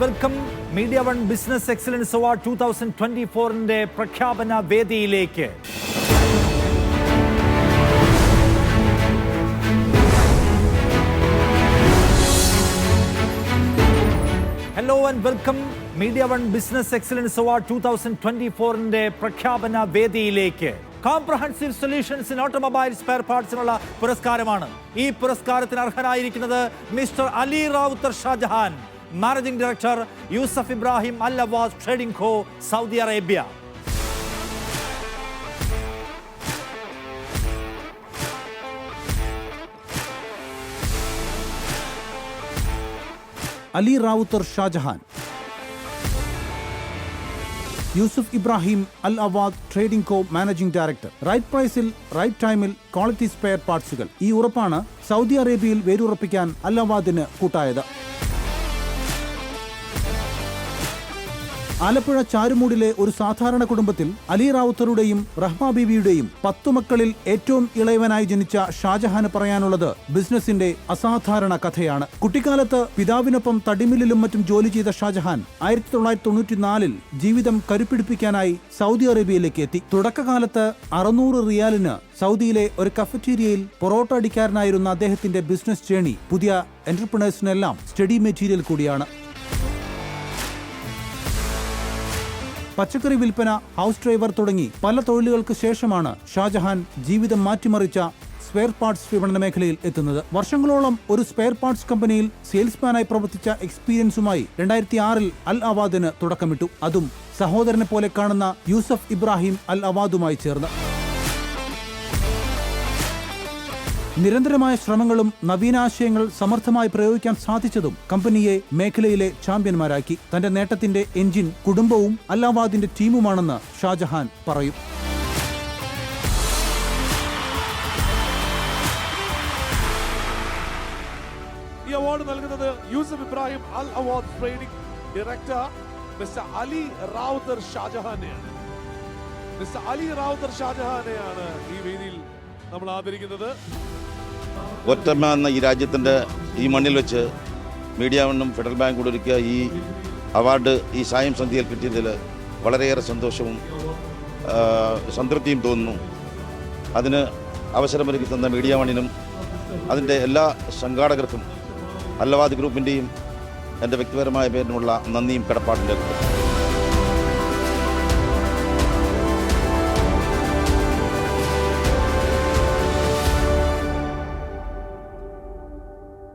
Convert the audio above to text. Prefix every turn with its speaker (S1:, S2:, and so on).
S1: Welcome Media One business excellence award 2024 പ്രഖ്യാപന വേദിയിലേക്ക്. Hello and welcome Media One business excellence award 2024 പ്രഖ്യാപന വേദിയിലേക്ക്. Comprehensive solutions in automobile spare പാർട്സിനുള്ള പുരസ്കാരമാണ്. ഈ പുരസ്കാരത്തിന് അർഹനായിരിക്കുന്നത് Mr Ali Rawther Shahjahan, managing director Yusuf Ibrahim Al Awad trading co, Saudi Arabia.
S2: Ali Rawther Shahjahan, Yusuf Ibrahim Al Awad trading co managing director. Right പ്രൈസിൽ right ടൈമിൽ quality spare പാർട്സുകൾ. ഈ ഉറപ്പാണ് സൗദി അറേബ്യയിൽ വേരുറപ്പിക്കാൻ അൽ അവാദിന് കൂട്ടായത്. ആലപ്പുഴ ചാരുമൂടിലെ ഒരു സാധാരണ കുടുംബത്തിൽ അലി റാവുത്തറുടെയും റഹ്മ ബീവിയുടെയും 10 മക്കളിൽ ഏറ്റവും ഇളയവനായി ജനിച്ച ഷാജഹാന് പറയാനുള്ളത് ബിസിനസിന്റെ അസാധാരണ കഥയാണ്. കുട്ടിക്കാലത്ത് പിതാവിനൊപ്പം തടിമില്ലിലും മറ്റും ജോലി ചെയ്ത ഷാജഹാൻ 1994 ജീവിതം കരുപ്പിടിപ്പിക്കാനായി സൗദി അറേബ്യയിലേക്ക് എത്തി. തുടക്കകാലത്ത് 600 റിയാലിന് സൗദിയിലെ ഒരു കഫറ്റീരിയയിൽ പൊറോട്ട അടിക്കാരനായിരുന്ന അദ്ദേഹത്തിന്റെ ബിസിനസ് ജേണി പുതിയ എന്റർപ്രണേഴ്സിനെല്ലാം സ്റ്റഡി മെറ്റീരിയൽ കൂടിയാണ്. പച്ചക്കറി വിൽപ്പന, ഹൗസ് ഡ്രൈവർ തുടങ്ങി പല തൊഴിലുകൾക്ക് ശേഷമാണ് ഷാജഹാൻ ജീവിതം മാറ്റിമറിച്ച സ്പെയർ പാർട്സ് വിപണന മേഖലയിൽ എത്തുന്നത്. വർഷങ്ങളോളം ഒരു സ്പെയർ പാർട്സ് കമ്പനിയിൽ സെയിൽസ്മാനായി പ്രവർത്തിച്ച എക്സ്പീരിയൻസുമായി 2006 അൽ അവാദിന് തുടക്കമിട്ടു. അതും സഹോദരനെ പോലെ കാണുന്ന യൂസഫ് ഇബ്രാഹിം അൽ അവാദുമായി ചേർന്ന്. നിരന്തരമായ ശ്രമങ്ങളും നവീനാശയങ്ങൾ സമർത്ഥമായി പ്രയോഗിക്കാൻ സാധിച്ചതും കമ്പനിയെ മേഖലയിലെ ചാമ്പ്യന്മാരാക്കി. തന്റെ നേട്ടത്തിന്റെ എഞ്ചിൻ കുടുംബവും അൽ അവാദിന്റെ ടീമുമാണെന്ന് ഷാജഹാൻ പറയും.
S3: ഈ അവാർഡ് നൽകുന്നത് Yusuf Ibrahim Al Awad trading director Mr Ali Rawther ഷാജഹാനെയാണ്. മിസ്റ്റർ അലി റാവുത്തർ ഷാജഹാനെയാണ് ഈ വേദിയിൽ നമ്മൾ ആദരിക്കുന്നത്.
S4: ഒറ്റമ്മ എന്ന ഈ രാജ്യത്തിൻ്റെ ഈ മണ്ണിൽ വെച്ച് മീഡിയ വണ്ണും ഫെഡറൽ ബാങ്ക് കൂടെ ഒരുക്കിയ ഈ അവാർഡ് ഈ സായം സന്ധ്യയിൽ കിട്ടിയതിൽ വളരെയേറെ സന്തോഷവും സംതൃപ്തിയും തോന്നുന്നു. അതിന് അവസരമൊരുക്കി തന്ന മീഡിയ വണ്ണിനും അതിൻ്റെ എല്ലാ സംഘാടകർക്കും അൽ അവാദ് ഗ്രൂപ്പിൻ്റെയും എൻ്റെ വ്യക്തിപരമായ പേരിനുള്ള നന്ദിയും കടപ്പാടും.